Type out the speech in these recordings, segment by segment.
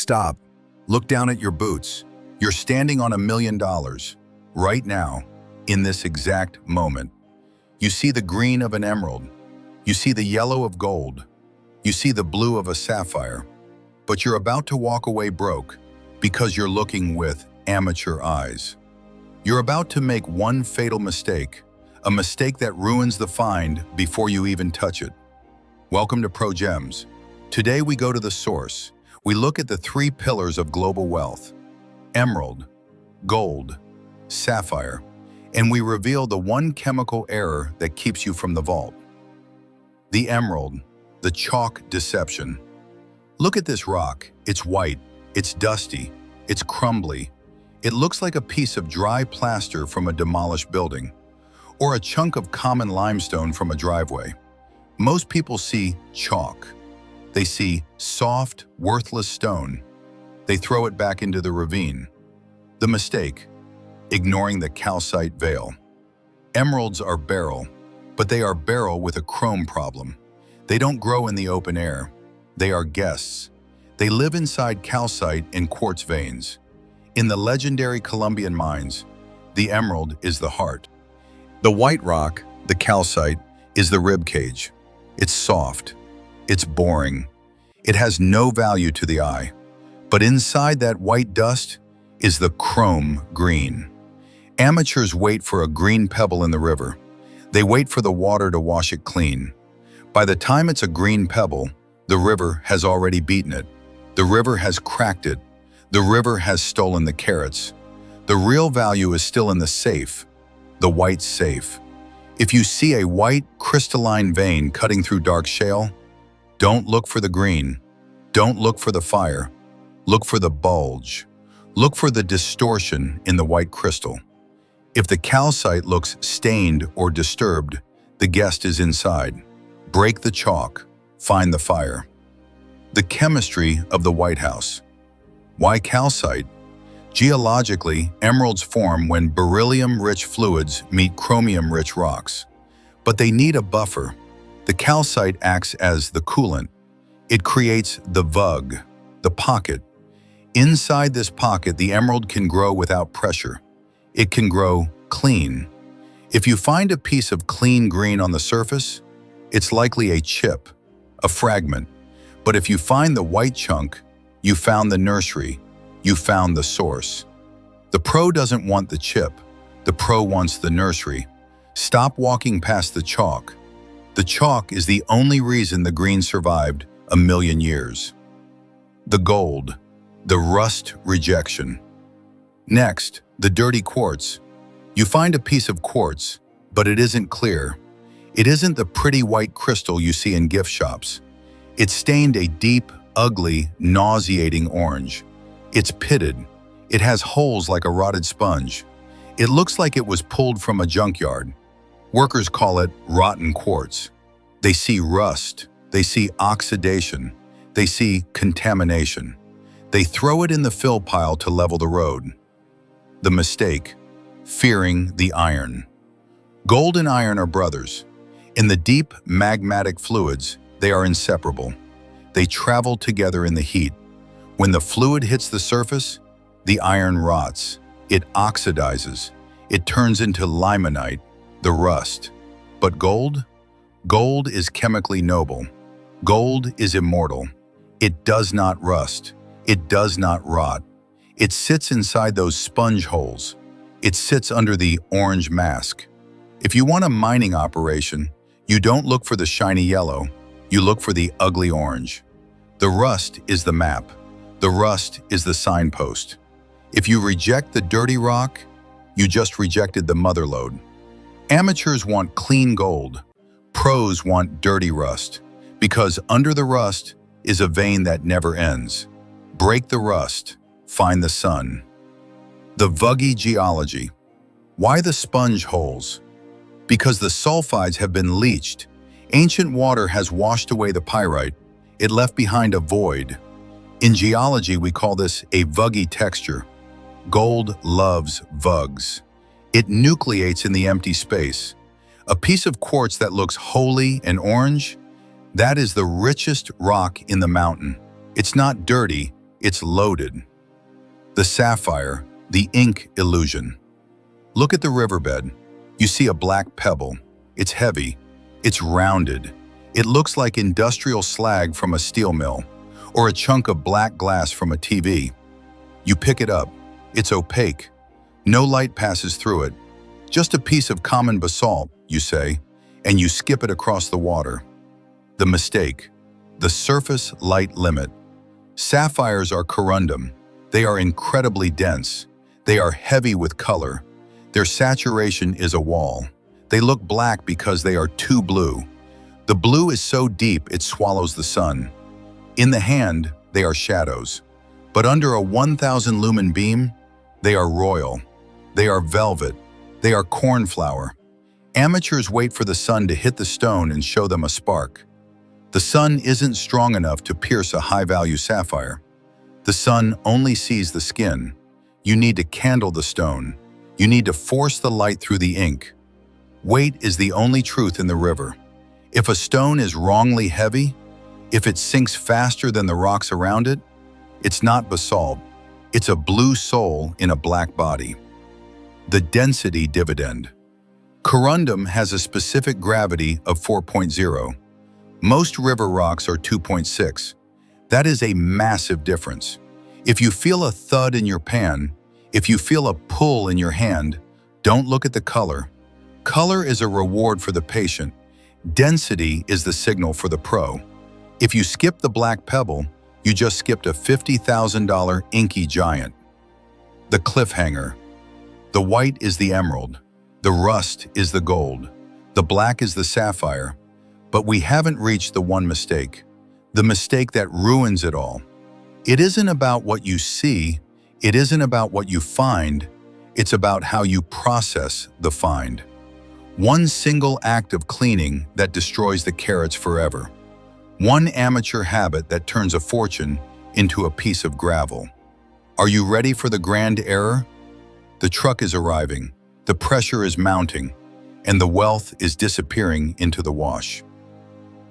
Stop. Look down at your boots. You're standing on $1 million. Right now, in this exact moment. You see the green of an emerald. You see the yellow of gold. You see the blue of a sapphire. But you're about to walk away broke because you're looking with amateur eyes. You're about to make one fatal mistake, a mistake that ruins the find before you even touch it. Welcome to Pro Gems. Today we go to the source. We look at the three pillars of global wealth: emerald, gold, sapphire, and we reveal the one chemical error that keeps you from the vault. The emerald, the chalk deception. Look at this rock. It's white, it's dusty, it's crumbly. It looks like a piece of dry plaster from a demolished building, or a chunk of common limestone from a driveway. Most people see chalk. They see soft, worthless stone. They throw it back into the ravine. The mistake: ignoring the calcite veil. Emeralds are beryl, but they are beryl with a chrome problem. They don't grow in the open air. They are guests. They live inside calcite and quartz veins. In the legendary Colombian mines, the emerald is the heart. The white rock, the calcite, is the rib cage. It's soft. It's boring. It has no value to the eye. But inside that white dust is the chrome green. Amateurs wait for a green pebble in the river. They wait for the water to wash it clean. By the time it's a green pebble, the river has already beaten it. The river has cracked it. The river has stolen the carats. The real value is still in the safe, the white safe. If you see a white, crystalline vein cutting through dark shale, don't look for the green. Don't look for the fire. Look for the bulge. Look for the distortion in the white crystal. If the calcite looks stained or disturbed, the guest is inside. Break the chalk. Find the fire. The chemistry of the White House. Why calcite? Geologically, emeralds form when beryllium-rich fluids meet chromium-rich rocks. But they need a buffer. The calcite acts as the coolant. It creates the vug, the pocket. Inside this pocket, the emerald can grow without pressure. It can grow clean. If you find a piece of clean green on the surface, it's likely a chip, a fragment. But if you find the white chunk, you found the nursery. You found the source. The pro doesn't want the chip. The pro wants the nursery. Stop walking past the chalk. The chalk is the only reason the green survived 1,000,000 years. The gold, the rust rejection. Next, the dirty quartz. You find a piece of quartz, but it isn't clear. It isn't the pretty white crystal you see in gift shops. It's stained a deep, ugly, nauseating orange. It's pitted. It has holes like a rotted sponge. It looks like it was pulled from a junkyard. Workers call it rotten quartz. They see rust. They see oxidation. They see contamination. They throw it in the fill pile to level the road. The mistake: fearing the iron. Gold and iron are brothers. In the deep magmatic fluids, they are inseparable. They travel together in the heat. When the fluid hits the surface, the iron rots. It oxidizes. It turns into limonite, the rust. But gold? Gold is chemically noble. Gold is immortal. It does not rust. It does not rot. It sits inside those sponge holes. It sits under the orange mask. If you want a mining operation, you don't look for the shiny yellow. You look for the ugly orange. The rust is the map. The rust is the signpost. If you reject the dirty rock, you just rejected the motherlode. Amateurs want clean gold. Pros want dirty rust, because under the rust is a vein that never ends. Break the rust. Find the sun. The vuggy geology. Why the sponge holes? Because the sulfides have been leached. Ancient water has washed away the pyrite. It left behind a void. In geology, we call this a vuggy texture. Gold loves vugs. It nucleates in the empty space. A piece of quartz that looks holy and orange, that is the richest rock in the mountain. It's not dirty, It's loaded. The sapphire, the ink illusion. Look at the riverbed. You see a black pebble. It's heavy. It's rounded. It looks like industrial slag from a steel mill, or a chunk of black glass from a TV. You pick it up. It's opaque. No light passes through it. Just a piece of common basalt, you say, and you skip it across the water. The mistake. The surface light limit. Sapphires are corundum. They are incredibly dense. They are heavy with color. Their saturation is a wall. They look black because they are too blue. The blue is so deep it swallows the sun. In the hand, they are shadows. But under a 1,000 lumen beam, they are royal. They are velvet. They are cornflower. Amateurs wait for the sun to hit the stone and show them a spark. The sun isn't strong enough to pierce a high-value sapphire. The sun only sees the skin. You need to candle the stone. You need to force the light through the ink. Weight is the only truth in the river. If a stone is wrongly heavy, if it sinks faster than the rocks around it, it's not basalt. It's a blue soul in a black body. The density dividend. Corundum has a specific gravity of 4.0. Most river rocks are 2.6. That is a massive difference. If you feel a thud in your pan, if you feel a pull in your hand, don't look at the color. Color is a reward for the patient. Density is the signal for the pro. If you skip the black pebble, you just skipped a $50,000 inky giant. The cliffhanger. The white is the emerald. The rust is the gold. The black is the sapphire. But we haven't reached the one mistake. The mistake that ruins it all. It isn't about what you see. It isn't about what you find. It's about how you process the find. One single act of cleaning that destroys the carats forever. One amateur habit that turns a fortune into a piece of gravel. Are you ready for the grand error? The truck is arriving, the pressure is mounting, and the wealth is disappearing into the wash.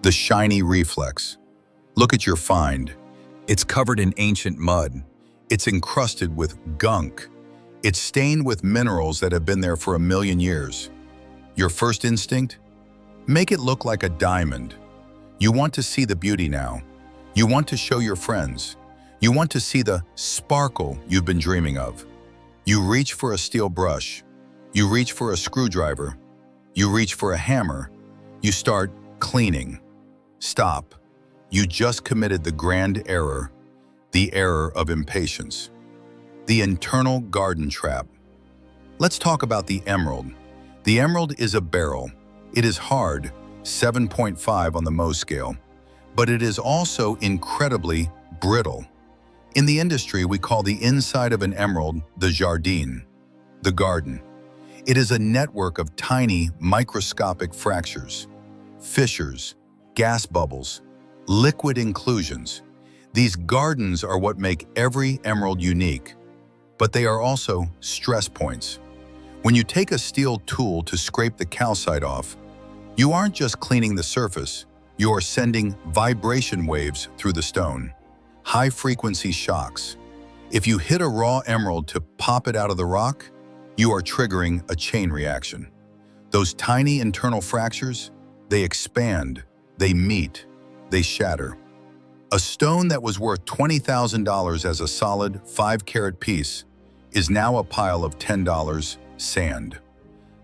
The shiny reflex. Look at your find. It's covered in ancient mud. It's encrusted with gunk. It's stained with minerals that have been there for 1,000,000 years. Your first instinct? Make it look like a diamond. You want to see the beauty now. You want to show your friends. You want to see the sparkle you've been dreaming of. You reach for a steel brush. You reach for a screwdriver. You reach for a hammer. You start cleaning. Stop. You just committed the grand error, the error of impatience. The internal garden trap. Let's talk about the emerald. The emerald is a beryl. It is hard, 7.5 on the Mohs scale, but it is also incredibly brittle. In the industry, we call the inside of an emerald the jardin, the garden. It is a network of tiny, microscopic fractures, fissures, gas bubbles, liquid inclusions. These gardens are what make every emerald unique, but they are also stress points. When you take a steel tool to scrape the calcite off, you aren't just cleaning the surface, you are sending vibration waves through the stone. High-frequency shocks. If you hit a raw emerald to pop it out of the rock, you are triggering a chain reaction. Those tiny internal fractures, they expand, they meet, they shatter. A stone that was worth $20,000 as a solid 5-carat piece is now a pile of $10 sand.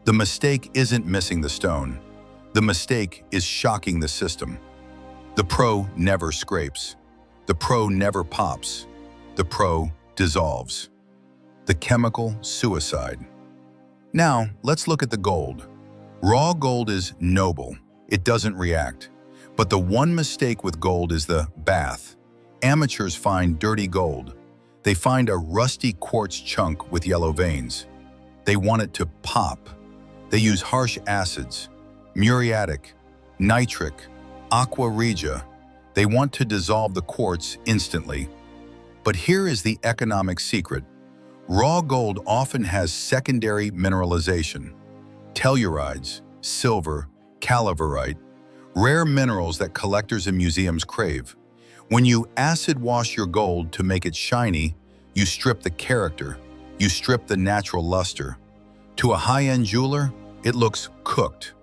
The mistake isn't missing the stone. The mistake is shocking the system. The pro never scrapes. The pro never pops. The pro dissolves. The chemical suicide. Now, let's look at the gold. Raw gold is noble. It doesn't react. But the one mistake with gold is the bath. Amateurs find dirty gold. They find a rusty quartz chunk with yellow veins. They want it to pop. They use harsh acids, muriatic, nitric, aqua regia. They want to dissolve the quartz instantly. But here is the economic secret. Raw gold often has secondary mineralization. Tellurides, silver, calaverite, rare minerals that collectors and museums crave. When you acid wash your gold to make it shiny, you strip the character, you strip the natural luster. To a high-end jeweler, it looks cooked.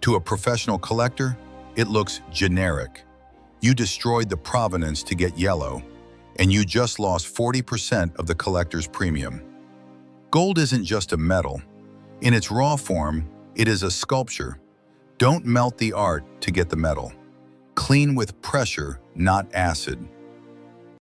To a professional collector, it looks generic. You destroyed the provenance to get yellow, and you just lost 40% of the collector's premium. Gold isn't just a metal. In its raw form, it is a sculpture. Don't melt the art to get the metal. Clean with pressure, not acid.